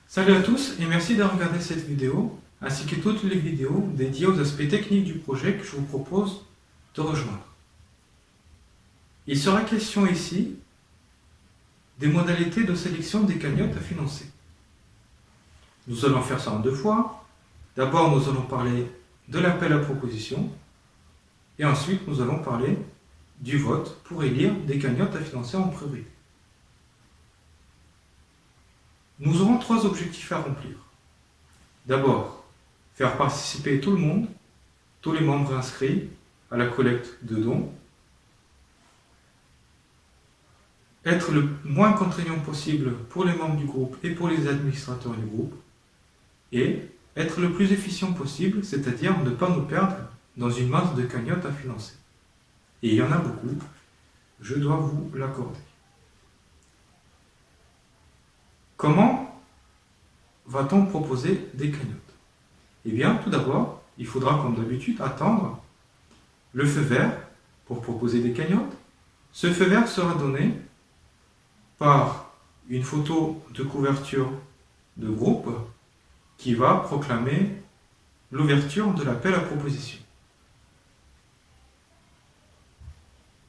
Salut à tous et merci de regarder cette vidéo ainsi que toutes les vidéos dédiées aux aspects techniques du projet que je vous propose de rejoindre. Il sera question ici des modalités de sélection des cagnottes à financer. Nous allons faire ça en deux fois. D'abord, nous allons parler de l'appel à proposition et ensuite nous allons parler du vote pour élire des cagnottes à financer en priorité. Nous aurons trois objectifs à remplir. D'abord, faire participer tout le monde, tous les membres inscrits à la collecte de dons, être le moins contraignant possible pour les membres du groupe et pour les administrateurs du groupe, et être le plus efficient possible, c'est-à-dire ne pas nous perdre dans une masse de cagnottes à financer. Et il y en a beaucoup, je dois vous l'accorder. Comment va-t-on proposer des cagnottes? Eh bien, tout d'abord, il faudra, comme d'habitude, attendre le feu vert pour proposer des cagnottes. Ce feu vert sera donné par une photo de couverture de groupe qui va proclamer l'ouverture de l'appel à proposition.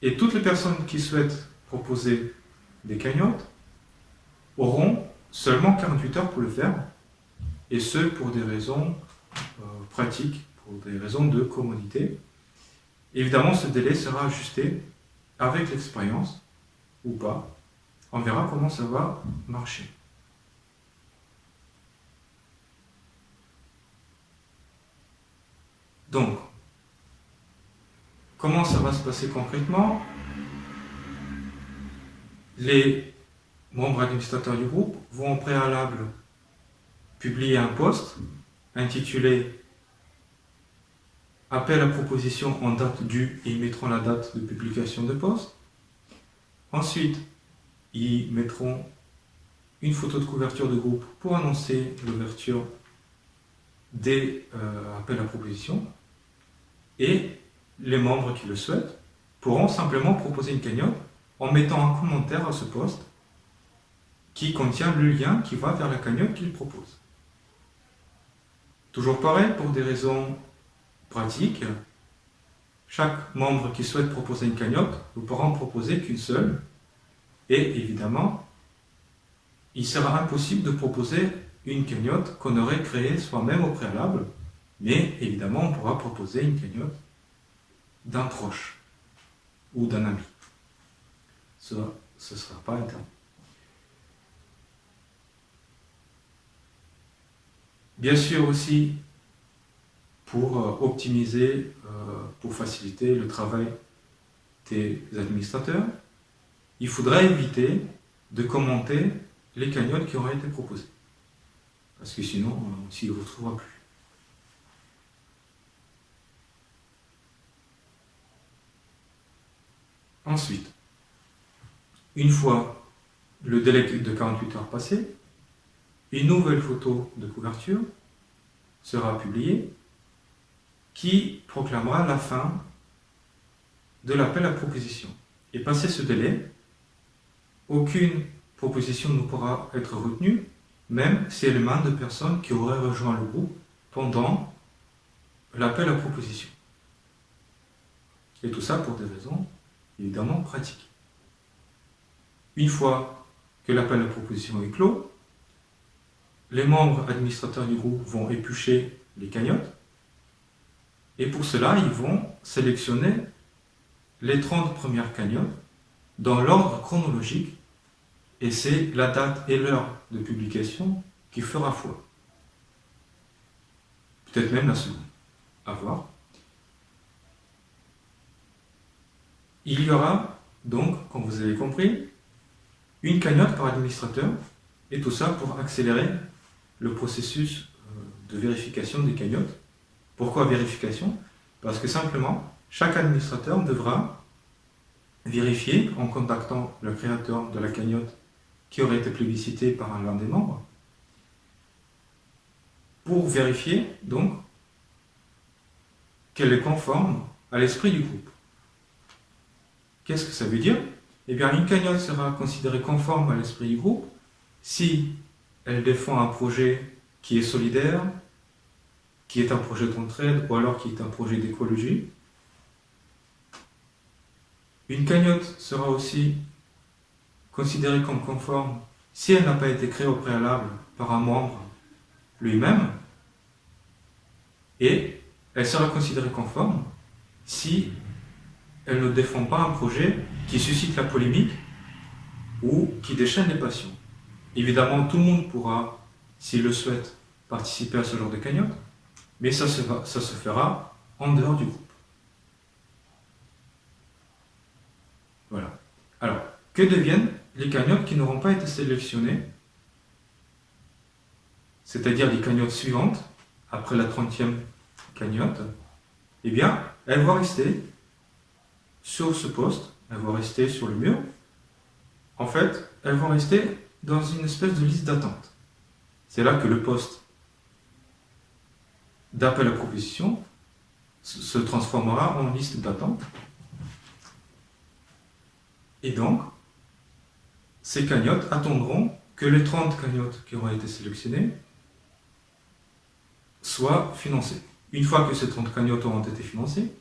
Et toutes les personnes qui souhaitent proposer des cagnottes auront seulement 48 heures pour le faire, et ce pour des raisons pratiques, pour des raisons de commodité. Évidemment, ce délai sera ajusté avec l'expérience ou pas. On verra comment ça va marcher. Donc, comment ça va se passer concrètement? Les membres administrateurs du groupe vont en préalable publier un post intitulé Appel à proposition en date due et ils mettront la date de publication de poste. Ensuite, ils mettront une photo de couverture de groupe pour annoncer l'ouverture des appels à proposition. Et les membres qui le souhaitent pourront simplement proposer une cagnotte en mettant un commentaire à ce post qui contient le lien qui va vers la cagnotte qu'ils proposent. Toujours pareil, pour des raisons pratiques, chaque membre qui souhaite proposer une cagnotte ne pourra en proposer qu'une seule. Et évidemment, il sera impossible de proposer une cagnotte qu'on aurait créée soi-même au préalable, mais évidemment, on pourra proposer une cagnotte d'un proche ou d'un ami. Ce ne sera pas interdit. Bien sûr aussi, pour optimiser, pour faciliter le travail des administrateurs, il faudra éviter de commenter les cagnottes qui auraient été proposées. Parce que sinon, on ne s'y retrouvera plus. Ensuite, une fois le délai de 48 heures passé, une nouvelle photo de couverture sera publiée qui proclamera la fin de l'appel à proposition. Et passé ce délai, aucune proposition ne pourra être retenue, même si elle émane de personnes qui auraient rejoint le groupe pendant l'appel à proposition. Et tout ça pour des raisons évidemment pratiques. Une fois que l'appel à proposition est clos, les membres administrateurs du groupe vont éplucher les cagnottes et pour cela, ils vont sélectionner les 30 premières cagnottes dans l'ordre chronologique et c'est la date et l'heure de publication qui fera foi. Peut-être même la seconde. À voir. Il y aura donc, comme vous avez compris, une cagnotte par administrateur et tout ça pour accélérer le processus de vérification des cagnottes. Pourquoi vérification? Parce que simplement, chaque administrateur devra vérifier en contactant le créateur de la cagnotte qui aurait été plébiscité par l'un des membres, pour vérifier donc qu'elle est conforme à l'esprit du groupe. Qu'est-ce que ça veut dire? Eh bien, une cagnotte sera considérée conforme à l'esprit du groupe si elle défend un projet qui est solidaire, qui est un projet d'entraide ou alors qui est un projet d'écologie. Une cagnotte sera aussi considérée comme conforme si elle n'a pas été créée au préalable par un membre lui-même, et elle sera considérée conforme si elle ne défend pas un projet qui suscite la polémique ou qui déchaîne les passions. Évidemment, tout le monde pourra, s'il le souhaite, participer à ce genre de cagnotte, mais ça se fera en dehors du groupe. Voilà. Alors, que deviennent les cagnottes qui n'auront pas été sélectionnées, c'est-à-dire les cagnottes suivantes, après la 30e cagnotte? Eh bien, elles vont rester sur ce poste, elles vont rester sur le mur. En fait, elles vont rester dans une espèce de liste d'attente. C'est là que le poste d'appel à proposition se transformera en liste d'attente. Et donc, ces cagnottes attendront que les 30 cagnottes qui auront été sélectionnées soient financées. Une fois que ces 30 cagnottes auront été financées,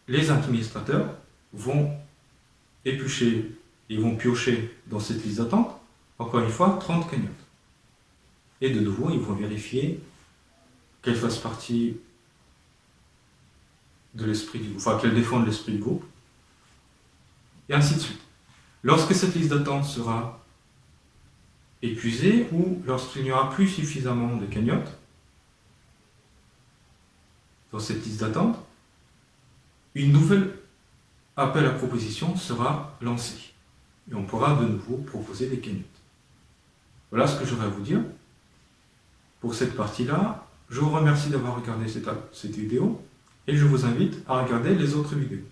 les administrateurs vont éplucher, ils vont piocher dans cette liste d'attente, encore une fois, 30 cagnottes. Et de nouveau, ils vont vérifier qu'elles fassent partie de l'esprit du groupe, enfin qu'elles défendent l'esprit du groupe, et ainsi de suite. Lorsque cette liste d'attente sera épuisée, ou lorsqu'il n'y aura plus suffisamment de cagnottes dans cette liste d'attente, une nouvelle appel à proposition sera lancé. Et on pourra de nouveau proposer des cagnottes. Voilà ce que j'aurais à vous dire pour cette partie-là. Je vous remercie d'avoir regardé cette vidéo et je vous invite à regarder les autres vidéos.